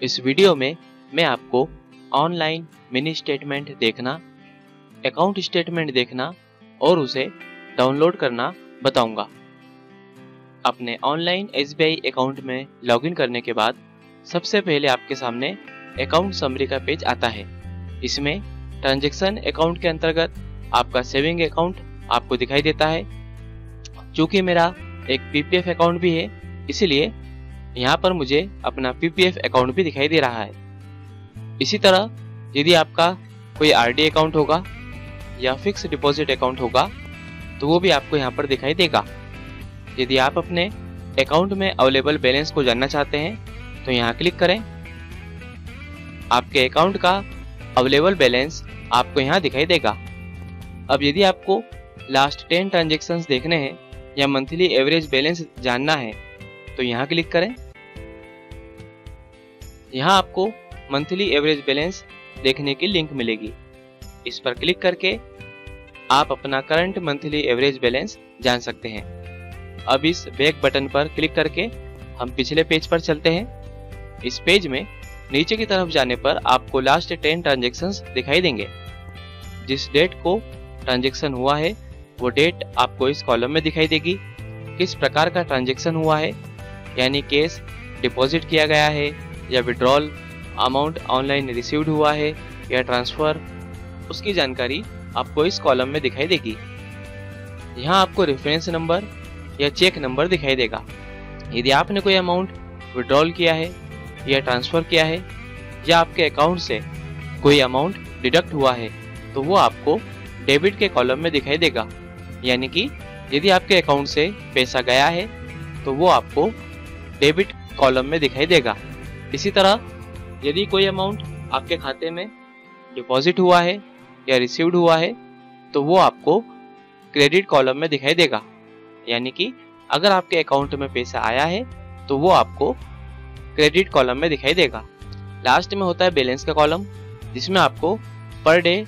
इस वीडियो में मैं आपको ऑनलाइन मिनी स्टेटमेंट देखना, अकाउंट स्टेटमेंट देखना और उसे डाउनलोड करना बताऊंगा। अपने ऑनलाइन SBI अकाउंट में लॉगिन करने के बाद सबसे पहले आपके सामने अकाउंट समरी का पेज आता है। इसमें ट्रांजैक्शन अकाउंट के अंतर्गत आपका सेविंग अकाउंट आपको दिखाई देता है। चूंकि मेरा एक PPF अकाउंट भी है, इसलिए यहाँ पर मुझे अपना PPF अकाउंट भी दिखाई दे रहा है। इसी तरह यदि आपका कोई RD अकाउंट होगा या फिक्स डिपॉजिट अकाउंट होगा तो वो भी आपको यहाँ पर दिखाई देगा। यदि आप अपने अकाउंट में अवेलेबल बैलेंस को जानना चाहते हैं तो यहाँ क्लिक करें। आपके अकाउंट का अवेलेबल बैलेंस आपको यहाँ दिखाई देगा। अब यदि आपको लास्ट 10 ट्रांजैक्शंस देखने हैं या मंथली एवरेज बैलेंस जानना है तो यहाँ क्लिक करें। यहाँ आपको मंथली एवरेज बैलेंस देखने की लिंक मिलेगी। इस पर क्लिक करके आप अपना करंट मंथली एवरेज बैलेंस जान सकते हैं। अब इस बैक बटन पर क्लिक करके हम पिछले पेज पर चलते हैं। इस पेज में नीचे की तरफ जाने पर आपको लास्ट 10 ट्रांजैक्शंस दिखाई देंगे। जिस डेट को ट्रांजैक्शन हुआ है वो डेट आपको इस कॉलम में दिखाई देगी। किस प्रकार का ट्रांजैक्शन हुआ है, यानी कैश डिपॉजिट किया गया है या विड्रॉल अमाउंट ऑनलाइन रिसीव्ड हुआ है या ट्रांसफर, उसकी जानकारी आपको इस कॉलम में दिखाई देगी। यहाँ आपको रेफरेंस नंबर या चेक नंबर दिखाई देगा। यदि आपने कोई अमाउंट विड्रॉल किया है या ट्रांसफर किया है या आपके अकाउंट से कोई अमाउंट डिडक्ट हुआ है तो वो आपको डेबिट के कॉलम में दिखाई देगा। यानी कि यदि आपके अकाउंट से पैसा गया है तो वो आपको डेबिट कॉलम में दिखाई देगा। इसी तरह यदि कोई अमाउंट आपके खाते में डिपॉजिट हुआ है या रिसीव्ड हुआ है तो वो आपको क्रेडिट कॉलम में दिखाई देगा। यानी कि अगर आपके अकाउंट में पैसा आया है तो वो आपको क्रेडिट कॉलम में दिखाई देगा। लास्ट में होता है बैलेंस का कॉलम, जिसमें आपको पर डे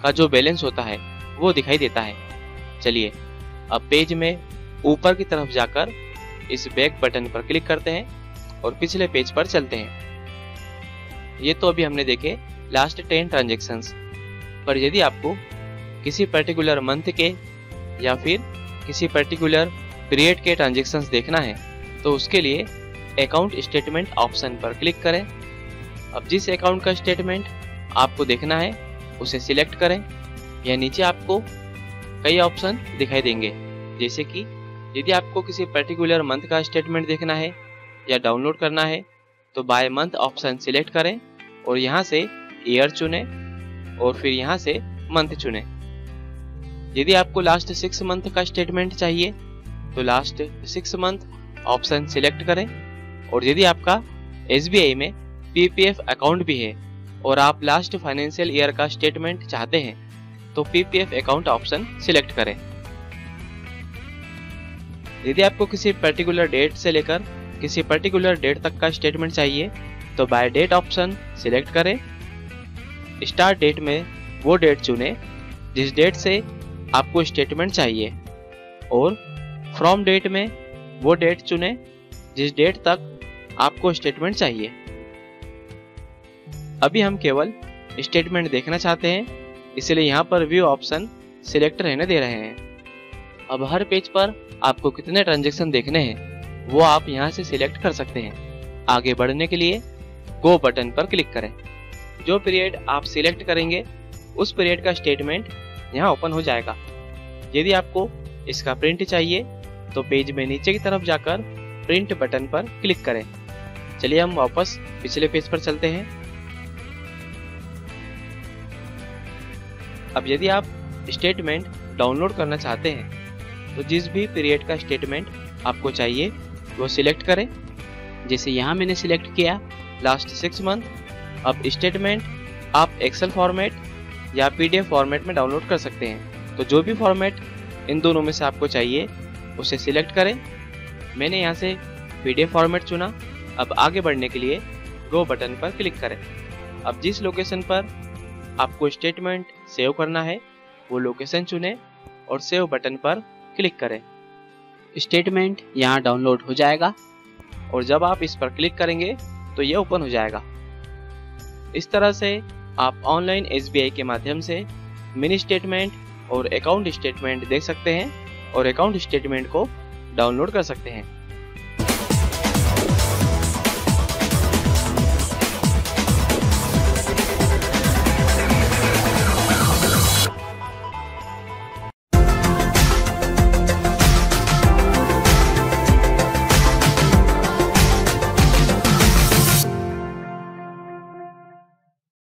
का जो बैलेंस होता है वो दिखाई देता है। चलिए अब पेज में ऊपर की तरफ जाकर इस बैक बटन पर क्लिक करते हैं और पिछले पेज पर चलते हैं। ये तो अभी हमने देखे लास्ट 10 ट्रांजैक्शंस, पर यदि आपको किसी पर्टिकुलर मंथ के या फिर किसी पर्टिकुलर पीरियड के ट्रांजैक्शंस देखना है तो उसके लिए अकाउंट स्टेटमेंट ऑप्शन पर क्लिक करें। अब जिस अकाउंट का स्टेटमेंट आपको देखना है उसे सिलेक्ट करें। या नीचे आपको कई ऑप्शन दिखाई देंगे, जैसे कि यदि आपको किसी पर्टिकुलर मंथ का स्टेटमेंट देखना है या डाउनलोड करना है तो बाय मंथ ऑप्शन सिलेक्ट करें और यहाँ से ईयर चुनें और फिर यहाँ से मंथ चुनें। यदि आपको लास्ट 6 मंथ का स्टेटमेंट चाहिए तो लास्ट 6 मंथ ऑप्शन सिलेक्ट करें। और यदि आपका SBI में PPF अकाउंट भी है और आप लास्ट फाइनेंशियल ईयर का स्टेटमेंट चाहते हैं तो PPF अकाउंट ऑप्शन सिलेक्ट करें। यदि आपको किसी पर्टिकुलर डेट से लेकर किसी पर्टिकुलर डेट तक का स्टेटमेंट चाहिए तो बाय डेट ऑप्शन सिलेक्ट करें। स्टार्ट डेट में वो डेट चुनें जिस डेट से आपको स्टेटमेंट चाहिए और फ्रॉम डेट में वो डेट चुनें जिस डेट तक आपको स्टेटमेंट चाहिए। अभी हम केवल स्टेटमेंट देखना चाहते हैं, इसलिए यहाँ पर व्यू ऑप्शन सिलेक्ट रहने दे रहे हैं। अब हर पेज पर आपको कितने ट्रांजैक्शन देखने हैं वो आप यहाँ से सिलेक्ट कर सकते हैं। आगे बढ़ने के लिए गो बटन पर क्लिक करें। जो पीरियड आप सिलेक्ट करेंगे उस पीरियड का स्टेटमेंट यहाँ ओपन हो जाएगा। यदि आपको इसका प्रिंट चाहिए तो पेज में नीचे की तरफ जाकर प्रिंट बटन पर क्लिक करें। चलिए हम वापस पिछले पेज पर चलते हैं। अब यदि आप स्टेटमेंट डाउनलोड करना चाहते हैं तो जिस भी पीरियड का स्टेटमेंट आपको चाहिए वो सिलेक्ट करें। जैसे यहाँ मैंने सिलेक्ट किया लास्ट 6 मंथ। अब स्टेटमेंट आप एक्सेल फॉर्मेट या PDF फॉर्मेट में डाउनलोड कर सकते हैं, तो जो भी फॉर्मेट इन दोनों में से आपको चाहिए उसे सिलेक्ट करें। मैंने यहाँ से PDF फॉर्मेट चुना। अब आगे बढ़ने के लिए गो बटन पर क्लिक करें। अब जिस लोकेशन पर आपको स्टेटमेंट सेव करना है वो लोकेशन चुनें और सेव बटन पर क्लिक करें। स्टेटमेंट यहाँ डाउनलोड हो जाएगा और जब आप इस पर क्लिक करेंगे तो ये ओपन हो जाएगा। इस तरह से आप ऑनलाइन SBI के माध्यम से मिनी स्टेटमेंट और अकाउंट स्टेटमेंट देख सकते हैं और अकाउंट स्टेटमेंट को डाउनलोड कर सकते हैं।